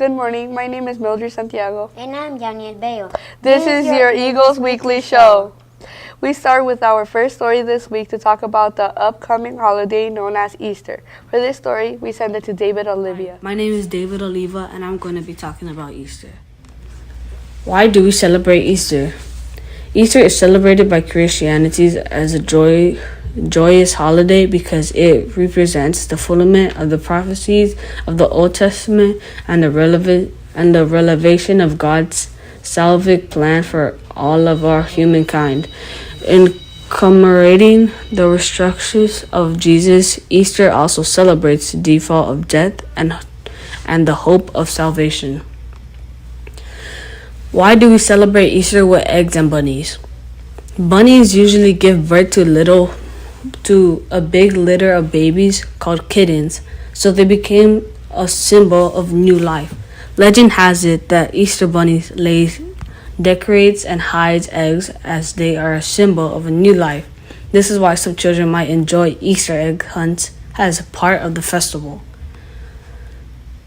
Good morning. My name is Mildred Santiago. And I'm Daniel Bello. This is your Eagles Weekly Show. We start with our first story this week to talk about the upcoming holiday known as Easter. For this story, we send it to David Olivia. My name is David Oliva, and I'm going to be talking about Easter. Why do we celebrate Easter? Easter is celebrated by Christianity as a joyous holiday because it represents the fulfillment of the prophecies of the Old Testament and the revelation of God's salvific plan for all of our humankind. In commemorating the resurrection of Jesus, Easter also celebrates the default of death and the hope of salvation. Why do we celebrate Easter with eggs and bunnies? Bunnies usually give birth to a big litter of babies called kittens, so they became a symbol of new life. Legend has it that Easter bunnies decorates and hides eggs as they are a symbol of a new life. This is why some children might enjoy Easter egg hunts as a part of the festival.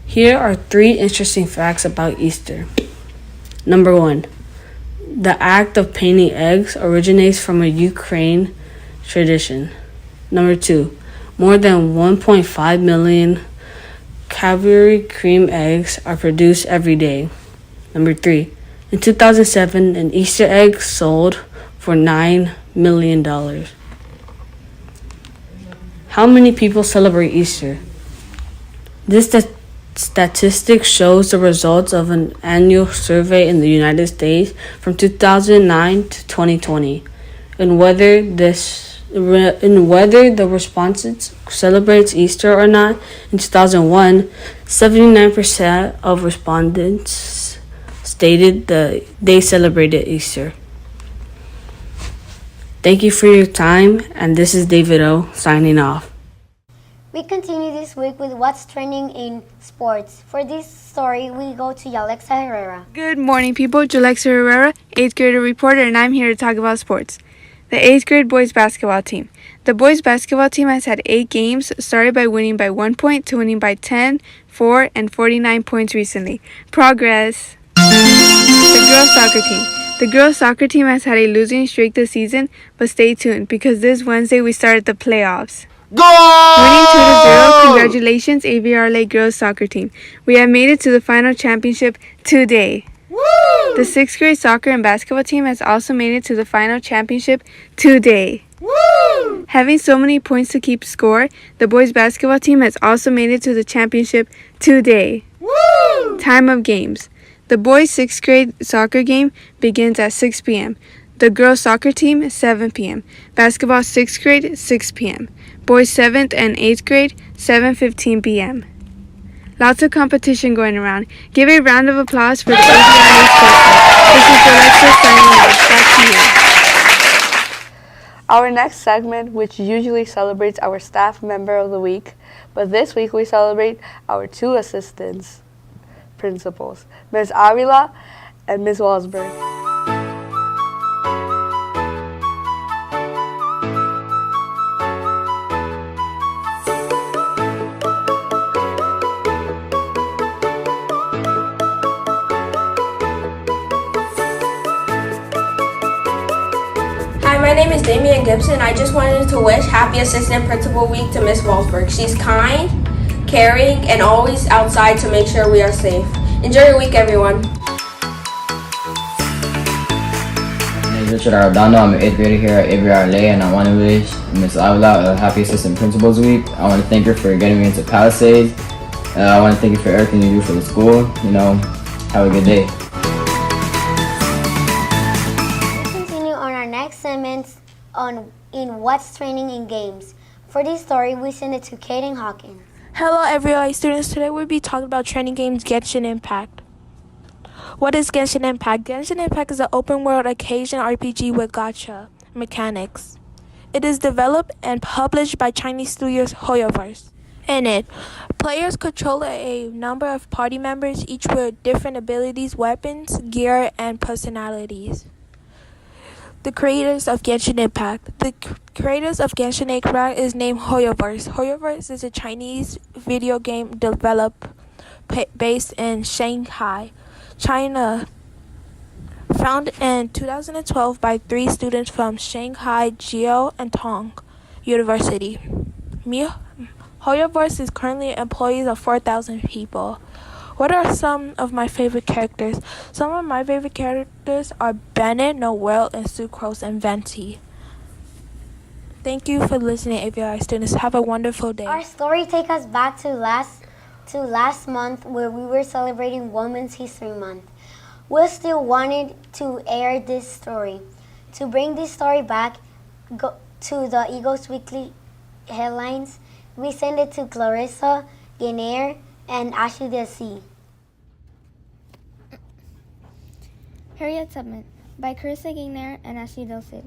Here are 3 interesting facts about Easter. Number 1. The act of painting eggs originates from a Ukraine tradition. Number 2. More than 1.5 million Cadbury cream eggs are produced every day. Number 3. In 2007, an Easter egg sold for $9 million. How many people celebrate Easter? This statistic shows the results of an annual survey in the United States from 2009 to 2020, and whether the respondents celebrates Easter or not. In 2001, 79% of respondents stated that they celebrated Easter. Thank you for your time, and this is David O signing off. We continue this week with what's trending in sports. For this story, we go to Yalexa Herrera. Good morning, people. Jalexa Herrera, 8th grader reporter, and I'm here to talk about sports. The 8th grade boys basketball team. The boys basketball team has had 8 games, started by winning by 1 point to winning by 10, 4, and 49 points recently. Progress. The girls soccer team. The girls soccer team has had a losing streak this season, but stay tuned because this Wednesday we started the playoffs. Go! Winning 2-0, congratulations AVRLA girls soccer team. We have made it to the final championship today. Woo! The 6th grade soccer and basketball team has also made it to the final championship today. Woo! Having so many points to keep score, the boys basketball team has also made it to the championship today. Woo! Time of games. The boys 6th grade soccer game begins at 6 p.m. The girls soccer team 7 p.m. Basketball 6th grade 6 p.m. Boys 7th and 8th grade 7:15 p.m. Lots of competition going around. Give a round of applause for the AVRLA Sports. This is Alexa signing off. Back to you. Our next segment, which usually celebrates our staff member of the week, but this week we celebrate our 2 assistants principals, Ms. AVRLA and Ms. Walsberg. Hi, my name is Damian Gibson. I just wanted to wish Happy Assistant Principal Week to Miss Walsberg. She's kind, caring, and always outside to make sure we are safe. Enjoy your week, everyone. My name is Richard Arredondo. I'm an 8th grader here at AVRLA, and I want to wish Miss AVRLA a Happy Assistant Principal's Week. I want to thank her for getting me into Palisades. I want to thank you for everything you do for the school. Have a good day. Segments in what's trending in games. For this story, we send it to Kaden Hawkins. Hello AVRLA students, today we'll be talking about trending games Genshin Impact. What is Genshin Impact? Genshin Impact is an open world occasion RPG with gacha mechanics. It is developed and published by Chinese studios HoYoverse. In it, players control a number of party members, each with different abilities, weapons, gear, and personalities. The creators of Genshin Impact. The creators of Genshin Impact is named HoYoverse. HoYoverse is a Chinese video game developed based in Shanghai, China. Founded in 2012 by 3 students from Shanghai Jiao and Tong University. Hoya Voice is currently employees of 4,000 people. What are some of my favorite characters? Some of my favorite characters are Bennett, Noel, and Sucrose and Venti. Thank you for listening, AVRLA students. Have a wonderful day. Our story takes us back to last month where we were celebrating Women's History Month. We still wanted to air this story. To bring this story back to the Eagles Weekly headlines, we send it to Clarissa, Guinair, and Ashley Desi. Harriet Tubman by Clarissa Guinair and Ashley Del Cid.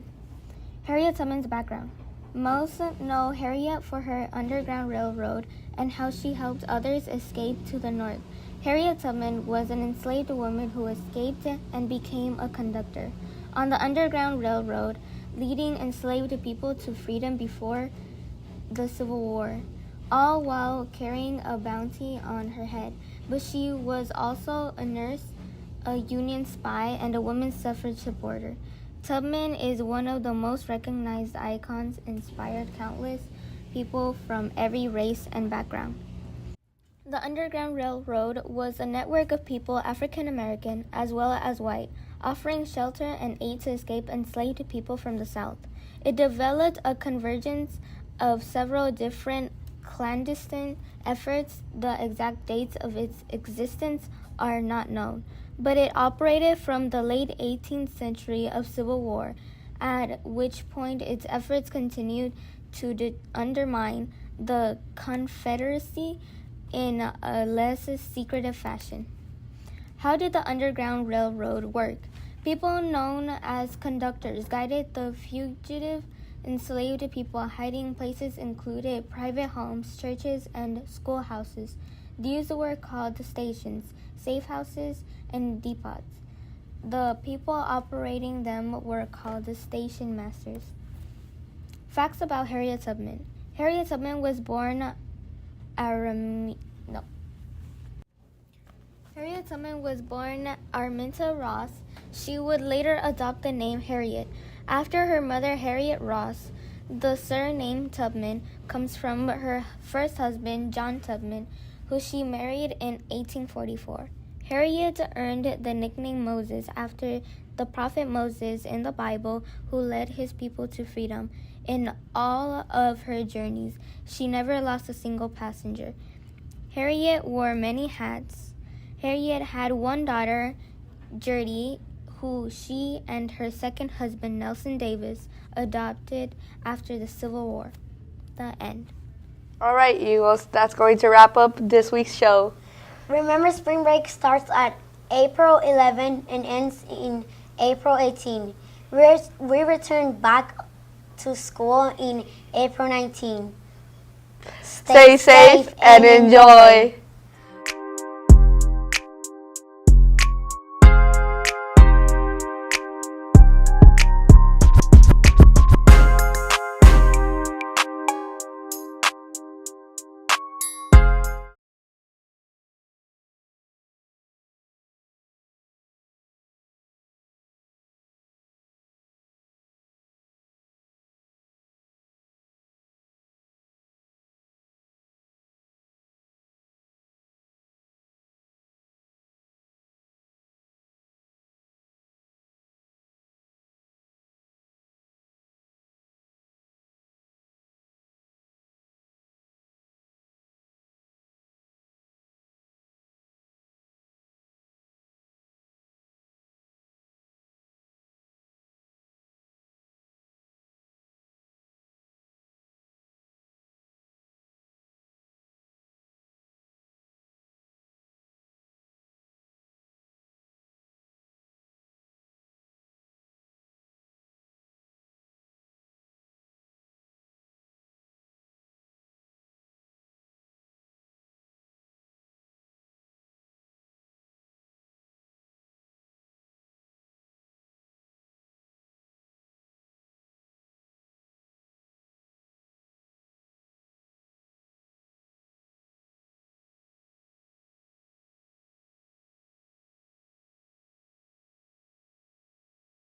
Harriet Tubman's background. Most know Harriet for her Underground Railroad and how she helped others escape to the north. Harriet Tubman was an enslaved woman who escaped and became a conductor on the Underground Railroad, leading enslaved people to freedom before the Civil War, all while carrying a bounty on her head. But she was also a nurse, a Union spy, and a women's suffrage supporter. Tubman is one of the most recognized icons, inspired countless people from every race and background. The Underground Railroad was a network of people, African American as well as white, offering shelter and aid to escape enslaved people from the South. It developed a convergence of several different clandestine efforts. The exact dates of its existence are not known, but it operated from the late 18th century of Civil War, at which point its efforts continued to undermine the Confederacy in a less secretive fashion. How did the Underground Railroad work? People known as conductors guided the fugitive enslaved people. Hiding places included private homes, churches, and schoolhouses. These were called stations, safe houses, and depots. The people operating them were called the station masters. Facts about Harriet Tubman. Harriet Tubman was born Harriet Tubman was born Arminta Ross. She would later adopt the name Harriet. After her mother, Harriet Ross, the surname Tubman comes from her first husband, John Tubman, who she married in 1844. Harriet earned the nickname Moses after the prophet Moses in the Bible, who led his people to freedom. In all of her journeys, she never lost a single passenger. Harriet wore many hats. Harriet had one daughter, Gertie, who she and her second husband, Nelson Davis, adopted after the Civil War. The end. All right, Eagles, that's going to wrap up this week's show. Remember, spring break starts at April 11 and ends in April 18. We return back to school in April 19. Stay safe and enjoy.